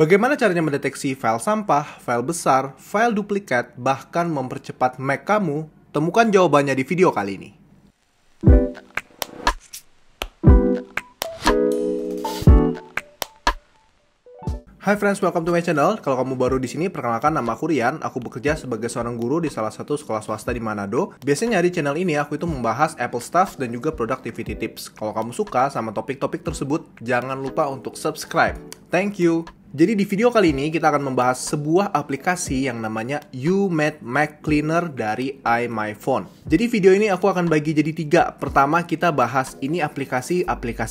Bagaimana caranya mendeteksi file sampah, file besar, file duplikat, bahkan mempercepat Mac kamu? Temukan jawabannya di video kali ini. Hai friends, welcome to my channel. Kalau kamu baru di sini, perkenalkan nama aku Rian. Aku bekerja sebagai seorang guru di salah satu sekolah swasta di Manado. Biasanya di channel ini aku itu membahas Apple stuff dan juga productivity tips. Kalau kamu suka sama topik-topik tersebut, jangan lupa untuk subscribe. Thank you. Jadi di video kali ini kita akan membahas sebuah aplikasi yang namanya YouMade Mac Cleaner dari iMyFone. Jadi video ini aku akan bagi jadi 3. Pertama kita bahas ini aplikasi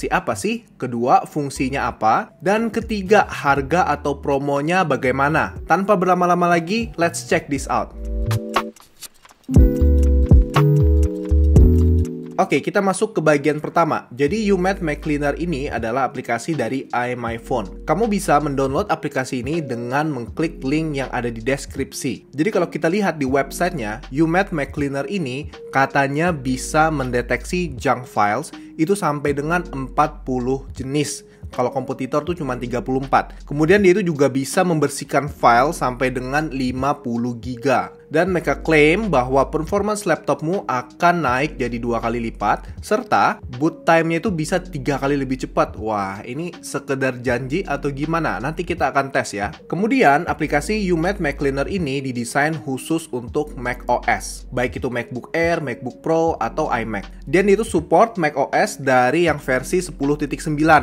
apa sih? Kedua fungsinya apa? Dan ketiga harga atau promonya bagaimana? Tanpa berlama-lama lagi, let's check this out. Oke, kita masuk ke bagian pertama. Jadi YouMade Mac Cleaner ini adalah aplikasi dari iMyFone. Kamu bisa mendownload aplikasi ini dengan mengklik link yang ada di deskripsi. Jadi kalau kita lihat di websitenya, YouMade Mac Cleaner ini katanya bisa mendeteksi junk files itu sampai dengan 40 jenis. Kalau kompetitor tuh cuma 34. Kemudian dia itu juga bisa membersihkan file sampai dengan 50 GB. Dan mereka klaim bahwa performance laptopmu akan naik jadi 2 kali lipat, serta boot time-nya itu bisa 3 kali lebih cepat. Wah, ini sekedar janji atau gimana? Nanti kita akan tes ya. Kemudian, aplikasi YouMade Mac Cleaner ini didesain khusus untuk Mac OS. Baik itu MacBook Air, MacBook Pro, atau iMac. Dan itu support Mac OS dari yang versi 10.9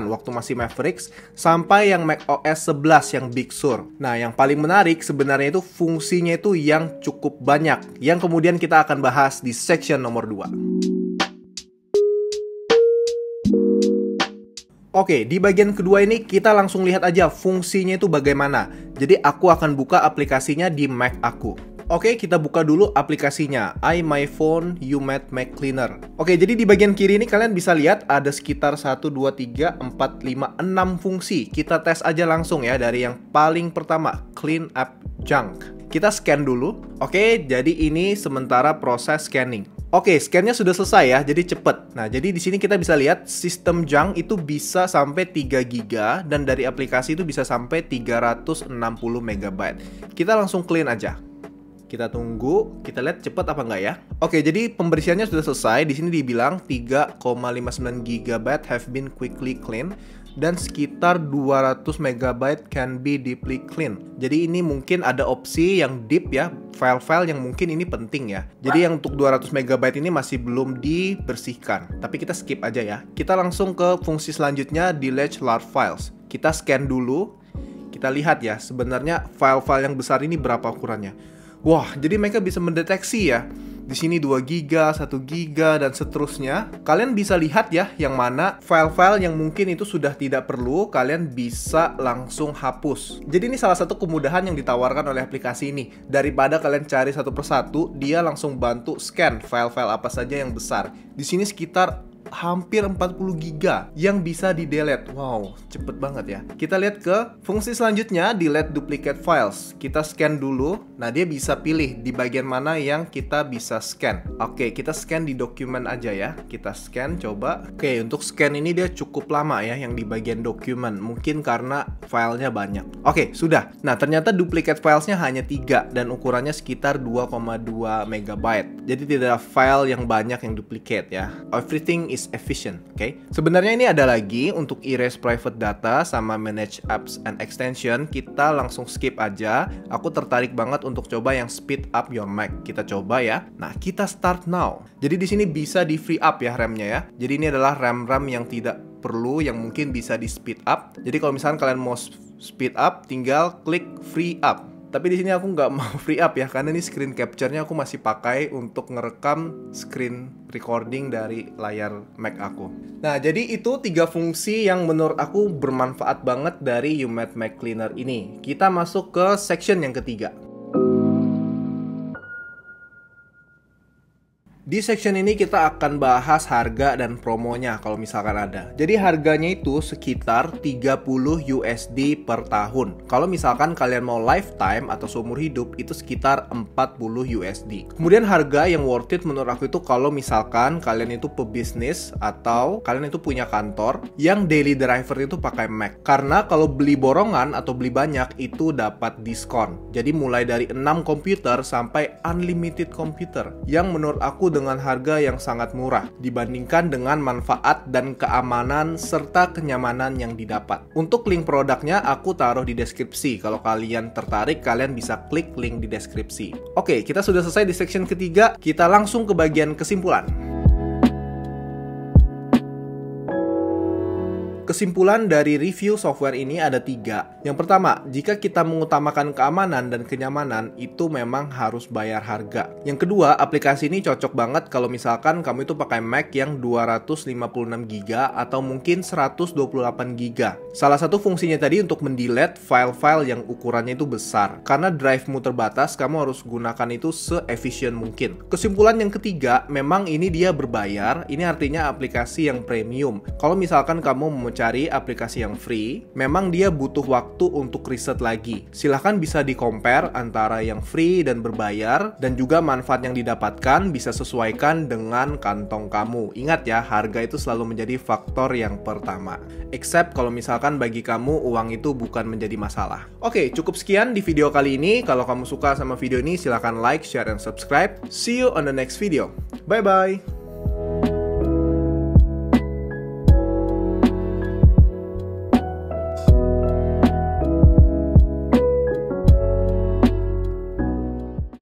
waktu masih Mavericks, sampai yang Mac OS 11 yang Big Sur. Nah, yang paling menarik sebenarnya itu fungsinya itu yang cukup banyak, yang kemudian kita akan bahas di section nomor 2. Oke, di bagian kedua ini kita langsung lihat aja fungsinya itu bagaimana. Jadi aku akan buka aplikasinya di Mac aku. Oke, kita buka dulu aplikasinya, iMyFone YouMade Mac Cleaner. Oke, jadi di bagian kiri ini kalian bisa lihat ada sekitar 1, 2, 3, 4, 5, 6 fungsi. Kita tes aja langsung ya dari yang paling pertama, Clean Up Junk. Kita scan dulu. Oke, jadi ini sementara proses scanning. Oke, scan-nya sudah selesai ya, jadi cepet. Nah, jadi di sini kita bisa lihat sistem junk itu bisa sampai 3 GB dan dari aplikasi itu bisa sampai 360 MB. Kita langsung clean aja. Kita tunggu, kita lihat cepat apa enggak ya. Oke, jadi pembersihannya sudah selesai. Di sini dibilang 3,59 GB have been quickly cleaned dan sekitar 200 MB can be deeply cleaned. Jadi ini mungkin ada opsi yang deep ya, file-file yang mungkin ini penting ya. Jadi yang untuk 200 MB ini masih belum dibersihkan. Tapi kita skip aja ya. Kita langsung ke fungsi selanjutnya, delete large files. Kita scan dulu. Kita lihat ya, sebenarnya file-file yang besar ini berapa ukurannya. Wah, jadi mereka bisa mendeteksi ya. Di sini 2 GB, 1 GB, dan seterusnya. Kalian bisa lihat ya, yang mana file-file yang mungkin itu sudah tidak perlu, kalian bisa langsung hapus. Jadi ini salah satu kemudahan yang ditawarkan oleh aplikasi ini. Daripada kalian cari satu persatu, dia langsung bantu scan file-file apa saja yang besar. Di sini sekitar hampir 40 GB yang bisa di-delete. Wow, cepet banget ya. Kita lihat ke fungsi selanjutnya, delete duplicate files. Kita scan dulu. Nah, dia bisa pilih di bagian mana yang kita bisa scan. Oke, kita scan di dokumen aja ya. Kita scan, coba. Oke, untuk scan ini dia cukup lama ya, yang di bagian dokumen. Mungkin karena filenya banyak. Oke, sudah. Nah, ternyata duplicate filesnya hanya 3 dan ukurannya sekitar 2,2 MB. Jadi tidak ada file yang banyak yang duplicate ya. Everything is efficient, oke? Sebenarnya ini ada lagi untuk erase private data sama manage apps and extension. Kita langsung skip aja. Aku tertarik banget untuk coba yang speed up your Mac. Kita coba ya. Nah, kita start now. Jadi di sini bisa di free up ya RAM-nya ya. Jadi ini adalah RAM-RAM yang tidak perlu, yang mungkin bisa di speed up. Jadi kalau misalnya kalian mau speed up, tinggal klik free up. Tapi di sini aku nggak mau free up ya, karena ini screen capture-nya aku masih pakai untuk ngerekam screen recording dari layar Mac aku. Nah, jadi itu 3 fungsi yang menurut aku bermanfaat banget dari YouMade Mac Cleaner ini. Kita masuk ke section yang ketiga. Di section ini kita akan bahas harga dan promonya kalau misalkan ada. Jadi harganya itu sekitar 30 USD per tahun. Kalau misalkan kalian mau lifetime atau seumur hidup itu sekitar 40 USD. Kemudian harga yang worth it menurut aku itu kalau misalkan kalian itu pebisnis atau kalian itu punya kantor yang daily driver itu pakai Mac. Karena kalau beli borongan atau beli banyak itu dapat diskon. Jadi mulai dari 6 komputer sampai unlimited komputer yang menurut aku dengan harga yang sangat murah dibandingkan dengan manfaat dan keamanan serta kenyamanan yang didapat. Untuk link produknya aku taruh di deskripsi. Kalau kalian tertarik, kalian bisa klik link di deskripsi. Oke, kita sudah selesai di section ketiga. Kita langsung ke bagian kesimpulan. Kesimpulan dari review software ini ada 3. Yang pertama, jika kita mengutamakan keamanan dan kenyamanan, itu memang harus bayar harga. Yang kedua, aplikasi ini cocok banget kalau misalkan kamu itu pakai Mac yang 256GB atau mungkin 128GB. Salah satu fungsinya tadi untuk mendelete file-file yang ukurannya itu besar. Karena drive-mu terbatas, kamu harus gunakan itu se-efisien mungkin. Kesimpulan yang ketiga, memang ini dia berbayar. Ini artinya aplikasi yang premium. Kalau misalkan kamu mau cari aplikasi yang free, memang dia butuh waktu untuk riset lagi. Silahkan bisa di-compare antara yang free dan berbayar, dan juga manfaat yang didapatkan bisa sesuaikan dengan kantong kamu. Ingat ya, harga itu selalu menjadi faktor yang pertama. Except kalau misalkan bagi kamu uang itu bukan menjadi masalah. Oke, cukup sekian di video kali ini. Kalau kamu suka sama video ini, silahkan like, share, dan subscribe. See you on the next video. Bye-bye!